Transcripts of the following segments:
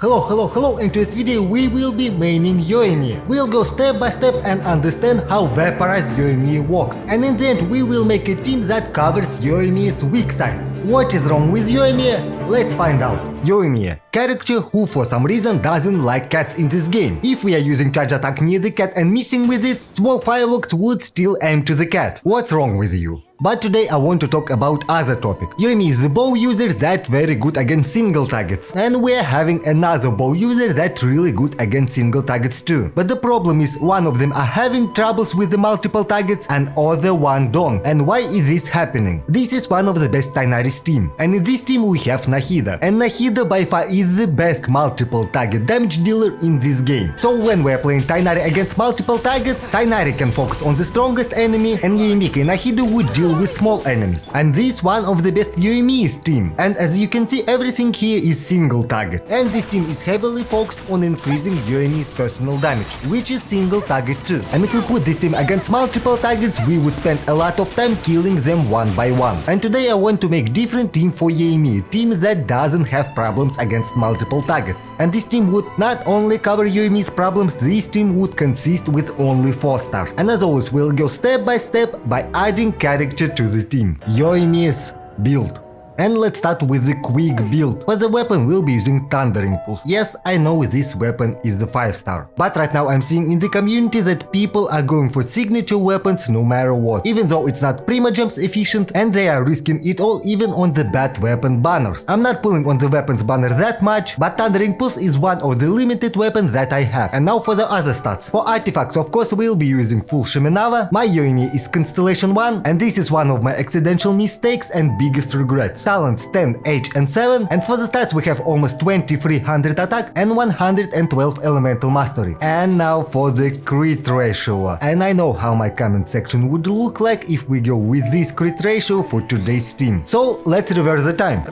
Hello, in today's video we will be maining Yoimiya. We'll go step by step and understand how Vaporize Yoimiya works. And in the end we will make a team that covers Yoimiya's weak sides. What is wrong with Yoimiya? Let's find out. Yoimiya, character who for some reason doesn't like cats in this game. If we are using charge attack near the cat and missing with it, small fireworks would still aim to the cat. What's wrong with you? But today I want to talk about other topic. Yoimiya is a bow user that very good against single targets. And we're having another bow user that really good against single targets too. But the problem is one of them are having troubles with the multiple targets and other one don't. And why is this happening? This is one of the best Tighnari's team. And in this team we have Nahida. And Nahida by far is the best multiple target damage dealer in this game. So when we're playing Tighnari against multiple targets, Tighnari can focus on the strongest enemy and Yoimiya and Nahida would deal with small enemies. And this one of the best Yoimiya's team. And as you can see, everything here is single target. And this team is heavily focused on increasing Yoimiya's personal damage, which is single target too. And if we put this team against multiple targets, we would spend a lot of time killing them one by one. And today I want to make different team for Yoimiya, team that doesn't have problems against multiple targets. And this team would not only cover Yoimiya's problems, this team would consist with only 4 stars. And as always, we'll go step by step by adding character to the team. Yoimiya's Build. And let's start with the quick build. For the weapon we'll be using Thunder Impulse. Yes, I know this weapon is the 5-star. But right now I'm seeing in the community that people are going for signature weapons no matter what. Even though it's not Primogems efficient and they are risking it all even on the bad weapon banners. I'm not pulling on the weapons banner that much, but Thunder Impulse is one of the limited weapons that I have. And now for the other stats. For artifacts of course we'll be using full Shimenava. My Yoimiya is Constellation 1 and this is one of my accidental mistakes and biggest regrets. Talents 10, 8 and 7, and for the stats we have almost 2300 attack and 112 elemental mastery. And now for the crit ratio. And I know how my comment section would look like if we go with this crit ratio for today's team. So let's reverse the time.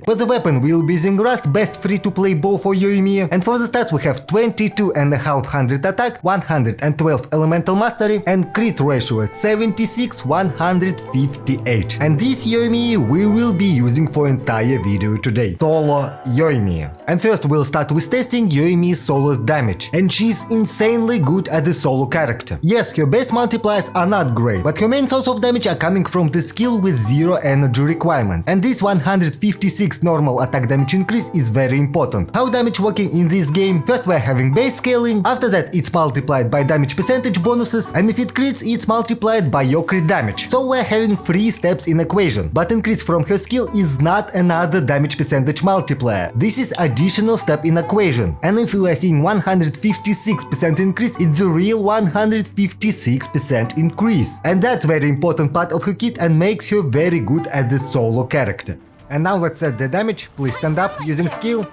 For the weapon we'll be using Rust, best free-to-play bow for Yoimiya, and for the stats we have 22.500 attack, 112 elemental mastery and crit ratio at 76, 158. And this Yoimiya we will be using for entire video today. Solo Yoimiya. And first we'll start with testing Yoimiya's solo damage, and she's insanely good as a solo character. Yes, her base multipliers are not great, but her main source of damage are coming from the skill with 0 energy requirements, and this 156 normal attack damage increase is very important. How damage working in this game? First we're having base scaling, after that it's multiplied by damage percentage bonuses, and if it crits it's multiplied by your crit damage. So we're having 3 steps in equation, but increase from her skill is not another damage percentage multiplier. This is additional step in equation, and if we are seeing 156% increase, it's the real 156% increase. And that's very important part of her kit and makes her very good as the solo character. And now let's set the damage. Please stand up using skill.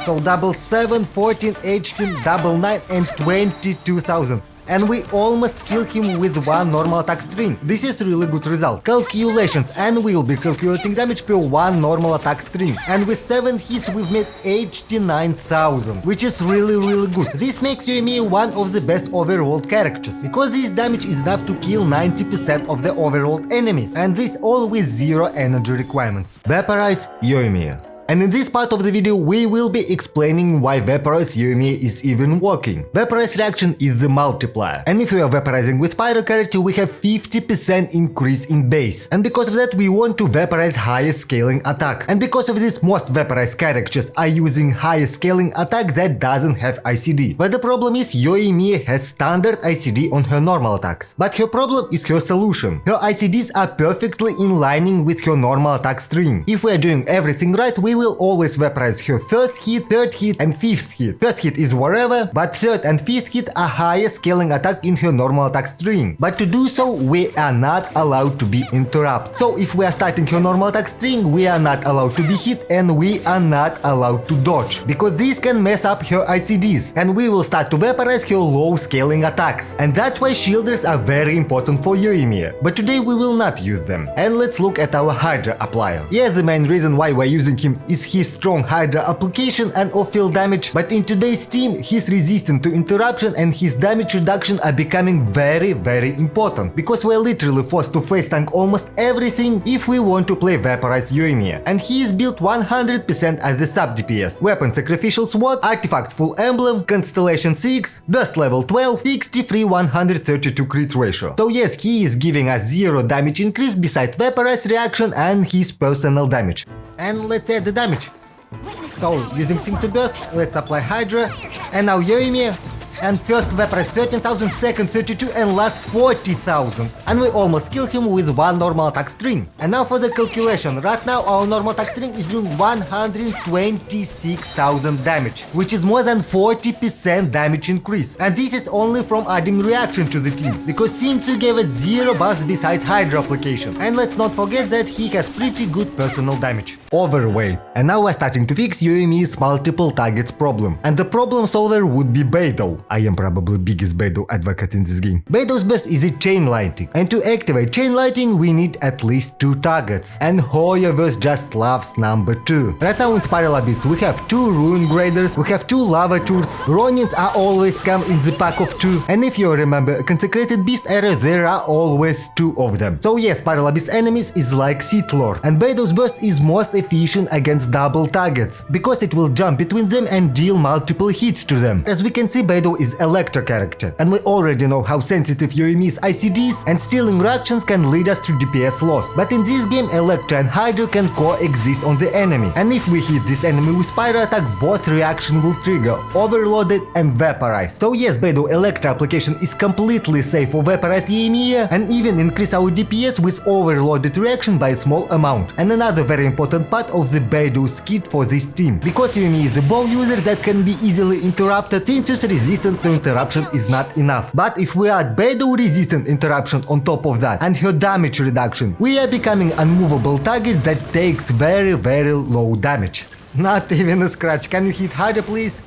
So double 7, 14, 18, double 9 and 22,000. And we almost kill him with 1 normal attack string. This is really good result. Calculations, and we'll be calculating damage per 1 normal attack string. And with 7 hits we've made 89,000, which is really good. This makes Yoimiya one of the best overworld characters, because this damage is enough to kill 90% of the overworld enemies, and this all with 0 energy requirements. Vaporize Yoimiya. And in this part of the video we will be explaining why Vaporize Yoimiya is even working. Vaporize reaction is the multiplier, and if we are vaporizing with Pyro character we have 50% increase in base, and because of that we want to vaporize higher scaling attack, and because of this most Vaporize characters are using higher scaling attack that doesn't have ICD. But the problem is Yoimiya has standard ICD on her normal attacks, but her problem is her solution. Her ICDs are perfectly in lining with her normal attack string. If we are doing everything right, we will always vaporize her first hit, third hit and fifth hit. First hit is whatever, but third and fifth hit are higher scaling attack in her normal attack string. But to do so, we are not allowed to be interrupted. So if we are starting her normal attack string, we are not allowed to be hit and we are not allowed to dodge, because this can mess up her ICDs, and we will start to vaporize her low scaling attacks. And that's why shielders are very important for Yoimiya. But today we will not use them. And let's look at our Hydra applier. Yeah, the main reason why we're using him is his strong Hydra application and off-field damage, but in today's team he's resistant to interruption and his damage reduction are becoming very important, because we're literally forced to face tank almost everything if we want to play Vaporize Yoimiya. And he is built 100% as the sub DPS. Weapon Sacrificial Sword, Artifacts Full Emblem, Constellation 6, Burst level 12, 63 132 crit ratio. So yes, he is giving us 0 damage increase besides Vaporize reaction and his personal damage. And let's add the damage. So using Sync to Burst, let's apply Hydra, and now Yoimiya. And first Vaporize 13,000, second 32 and last 40,000. And we almost kill him with one normal attack string. And now for the calculation, right now our normal attack string is doing 126,000 damage, which is more than 40% damage increase. And this is only from adding reaction to the team, because Shinsu gave us 0 buffs besides Hydra application. And let's not forget that he has pretty good personal damage. Overweight. And now we're starting to fix Yoimiya's multiple targets problem. And the problem solver would be Beidou. I am probably biggest Beidou advocate in this game. Beidou's best is a chain lighting, and to activate chain lighting we need at least 2 targets, and Hoyoverse just loves number 2. Right now in Spiral Abyss we have 2 Ruin Graders, we have 2 Lava Tours, Ronins are always come in the pack of 2, and if you remember Consecrated Beast era there are always 2 of them. So yes, Spiral Abyss enemies is like Sith Lord, and Beidou's burst is most efficient against double targets, because it will jump between them and deal multiple hits to them. As we can see, Beidou is Electro character, and we already know how sensitive Yoimiya's ICDs and stealing reactions can lead us to DPS loss. But in this game, Electro and Hydro can coexist on the enemy, and if we hit this enemy with Pyro attack, both reaction will trigger Overloaded and Vaporize. So yes, Beidou Electro application is completely safe for Vaporize Yoimiya and even increase our DPS with Overloaded reaction by a small amount. And another very important part of the Beidou's kit for this team, because Yoimiya is the bow user that can be easily interrupted, Shinsu's resistance to interruption is not enough. But if we add Beidou resistant interruption on top of that and her damage reduction, we are becoming unmovable target that takes very low damage. Not even a scratch. Can you hit harder please?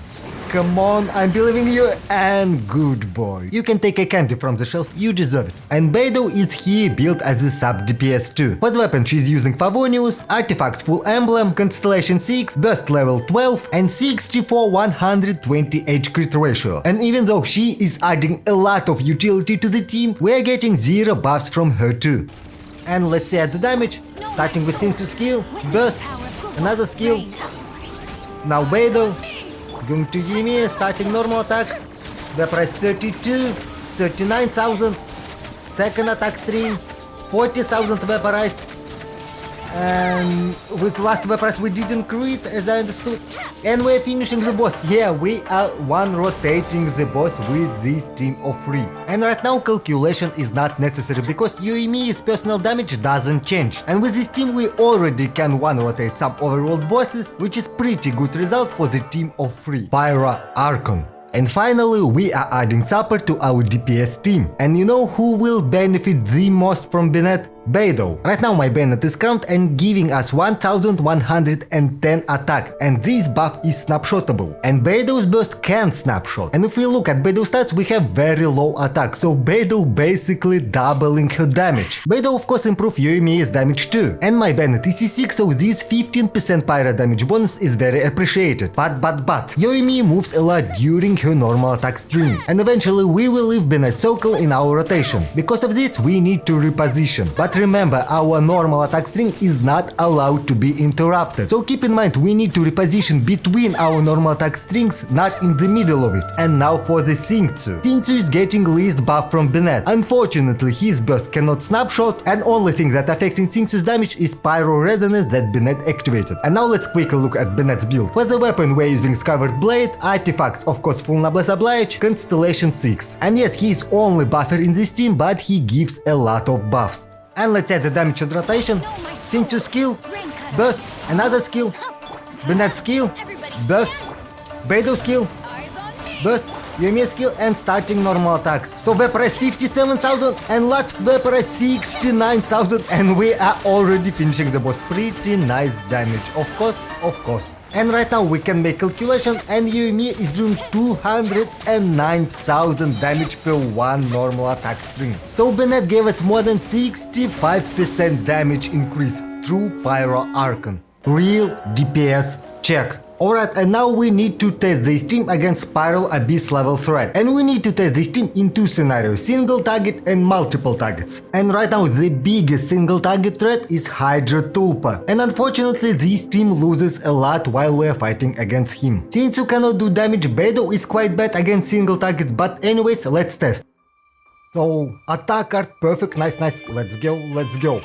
Come on, I'm believing you, and good boy. You can take a candy from the shelf, you deserve it. And Beidou is here built as a sub DPS too. For the weapon she's using Favonius, Artifacts Full Emblem, Constellation 6, Burst level 12 and 64 120 H crit ratio. And even though she is adding a lot of utility to the team, we're getting 0 buffs from her too. And let's add the damage, starting with Shinsu skill, Burst, another skill, now Beidou. Going to Yoimiya, starting normal attacks, Vaporize 32, 39,000, second attack string, 40,000 Vaporize, and with last Vaporize we didn't crit as I understood, and we're finishing the boss. Yeah, we are one rotating the boss with this team of 3. And right now calculation is not necessary because Yoimiya's personal damage doesn't change, and with this team we already can one rotate some overworld bosses, which is pretty good result for the team of 3. Pyro, Archon. And finally, we are adding support to our DPS team. And you know who will benefit the most from Bennett? Beidou. Right now my Bennett is crowned and giving us 1110 attack, and this buff is snapshotable. And Beidou's burst can snapshot. And if we look at Beidou's stats, we have very low attack, so Beidou basically doubling her damage. Beidou of course improve Yoimiya's damage too. And my Bennett is C6, so this 15% Pyro damage bonus is very appreciated. But Yoimiya moves a lot during her normal attack string, and eventually we will leave Bennett circle in our rotation. Because of this we need to reposition. But remember, our normal attack string is not allowed to be interrupted. So keep in mind, we need to reposition between our normal attack strings, not in the middle of it. And now for the Shinsu. Shinsu is getting least buff from Bennett. Unfortunately, his burst cannot snapshot, and only thing that affecting Shinsu's damage is Pyro Resonance that Bennett activated. And now let's quickly look at Bennett's build. For the weapon we're using Scarred Blade, Artifacts of course Full Noblesse Oblige, Constellation 6. And yes, he is only buffer in this team, but he gives a lot of buffs. And let's add the damage and rotation. Shinsu skill, burst, another skill, Bennett skill, burst, Beidou skill, burst, Yoimiya skill, and starting normal attacks. So Vaporize 57,000 and last Vaporize 69,000, and we are already finishing the boss. Pretty nice damage, of course. And right now we can make calculation, and Yoimiya is doing 209,000 damage per one normal attack string. So Bennett gave us more than 65% damage increase through Pyro Archon. Real DPS check. Alright, and now we need to test this team against Spiral Abyss level threat. And we need to test this team in two scenarios, single target and multiple targets. And right now the biggest single target threat is Hydra Tulpa. And unfortunately this team loses a lot while we are fighting against him. Since you cannot do damage, Beidou is quite bad against single targets, but anyways, let's test. So, attack card, perfect, nice, let's go.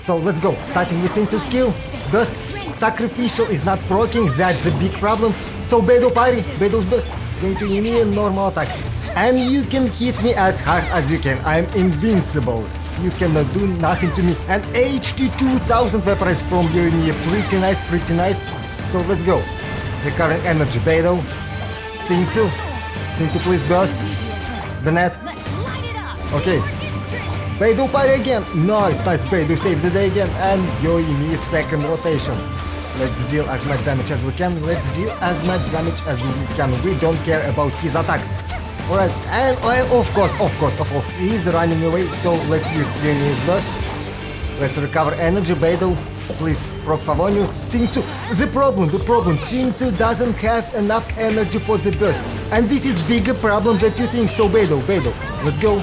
So let's go, starting with Sinsu skill, burst. Sacrificial is not proccing, that's the big problem. So Beidou parry, Beidou's burst, going to Yoimiya normal attacks. And you can hit me as hard as you can, I'm invincible. You cannot do nothing to me. And HT 2000 Vaporize from Yoimiya, pretty nice. So let's go. Recurring energy, Beidou. Sinsu please burst. The net. Okay. Beidou parry again. Nice, Beidou saves the day again. And Yoimiya second rotation. Let's deal as much damage as we can. We don't care about his attacks. Alright, and of course, he's running away. So let's use Yoimiya's burst. Let's recover energy, Beidou. Please, proc Favonius. Sinsu, the problem, Sinsu doesn't have enough energy for the burst. And this is bigger problem than you think. So Beidou, let's go.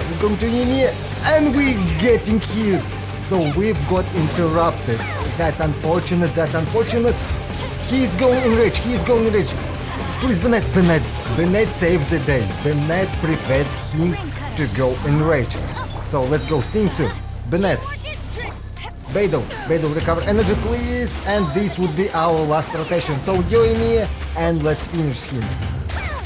We're going to Yoimiya, and we're getting killed. So we've got interrupted. That unfortunate. He's going in rage. Please, Bennett saved the day. Bennett prepared him to go in rage. So let's go, Sinsu, Bennett. Beidou recover energy, please. And this would be our last rotation. So Yoimiya, and let's finish him.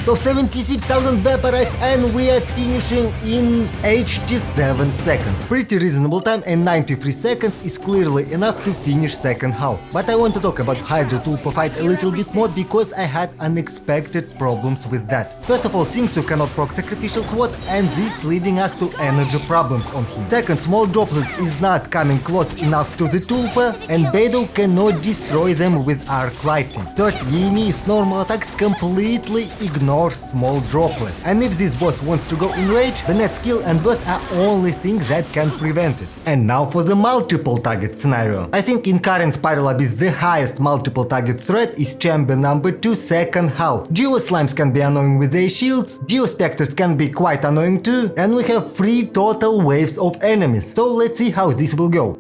So 76,000 Vaporize, and we are finishing in 87 seconds. Pretty reasonable time, and 93 seconds is clearly enough to finish second half. But I want to talk about Hydra Tulpa fight a little bit more because I had unexpected problems with that. First of all, Sinsu cannot proc Sacrificial SWAT, and this leading us to energy problems on him. Second, small droplets is not coming close enough to the Tulpa, and Beidou cannot destroy them with arc lighting. Third, Yoimiya's normal attacks completely ignore small droplets. And if this boss wants to go in rage, the net skill and burst are only things that can prevent it. And now for the multiple target scenario. I think in current Spiral Abyss the highest multiple target threat is chamber number 2 second half. Geo Slimes can be annoying with their shields, Geo Spectres can be quite annoying too, and we have 3 total waves of enemies. So let's see how this will go.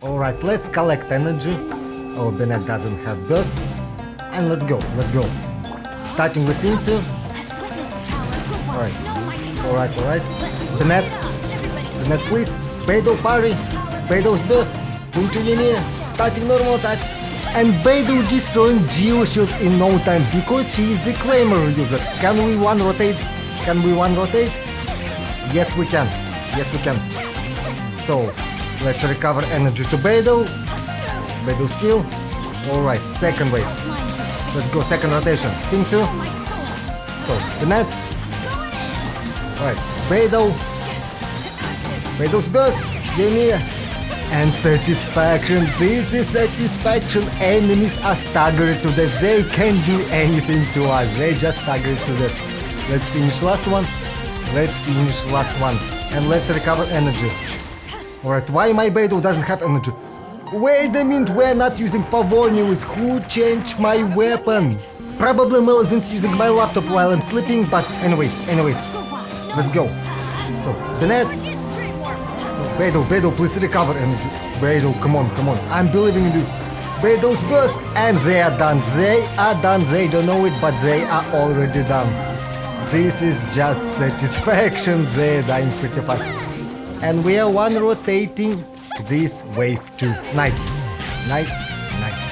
Alright, let's collect energy. Oh, Bennett doesn't have burst. And let's go. Starting with Sinsu. Alright. Bennett, please. Beidou parry. Beidou's burst. Going to Yoimiya. Starting normal attacks. And Beidou destroying Geo shields in no time because she is the Claimer user. Can we one rotate? Yes, we can. So, let's recover energy to Beidou. Beidou skill. Alright, second wave. Let's go second rotation. Sinsu. So, the net. Alright, Beidou's burst. Yoimiya. And satisfaction. This is satisfaction. Enemies are staggered to death. They can't do anything to us. They just staggered to death. Let's finish last one. And let's recover energy. Alright, why my Beidou doesn't have energy? Wait a minute, we're not using Favonius. Who changed my weapon? Probably Melozin's using my laptop while I'm sleeping, but anyways. Let's go. So, the net. Beidou, please recover energy. Beidou, come on. I'm believing in you. Beidou's burst, and they are done. They don't know it, but they are already done. This is just satisfaction. They're dying pretty fast. And we are one rotating this wave 2. Nice.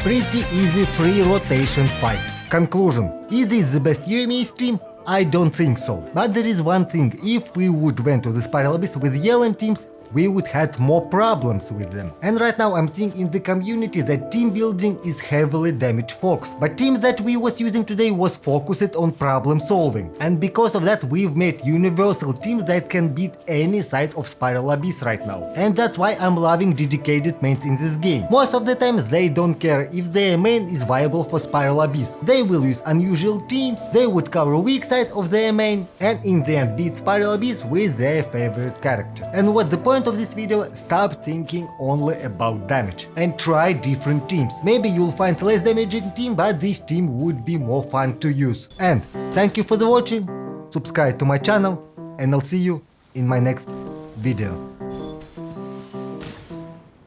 Pretty easy 3 rotation fight. Conclusion. Is this the best Yoimiya stream? I don't think so. But there is one thing. If we would went to the Spiral Abyss with yellow teams, we would have more problems with them. And right now I'm seeing in the community that team building is heavily damage focused. But teams that we was using today was focused on problem solving. And because of that we've made universal teams that can beat any side of Spiral Abyss right now. And that's why I'm loving dedicated mains in this game. Most of the times they don't care if their main is viable for Spiral Abyss. They will use unusual teams, they would cover weak sides of their main, and in the end beat Spiral Abyss with their favorite character. And what the point point of this video, stop thinking only about damage and try different teams. Maybe you'll find less damaging team, but this team would be more fun to use. And thank you for the watching, subscribe to my channel, and I'll see you in my next video.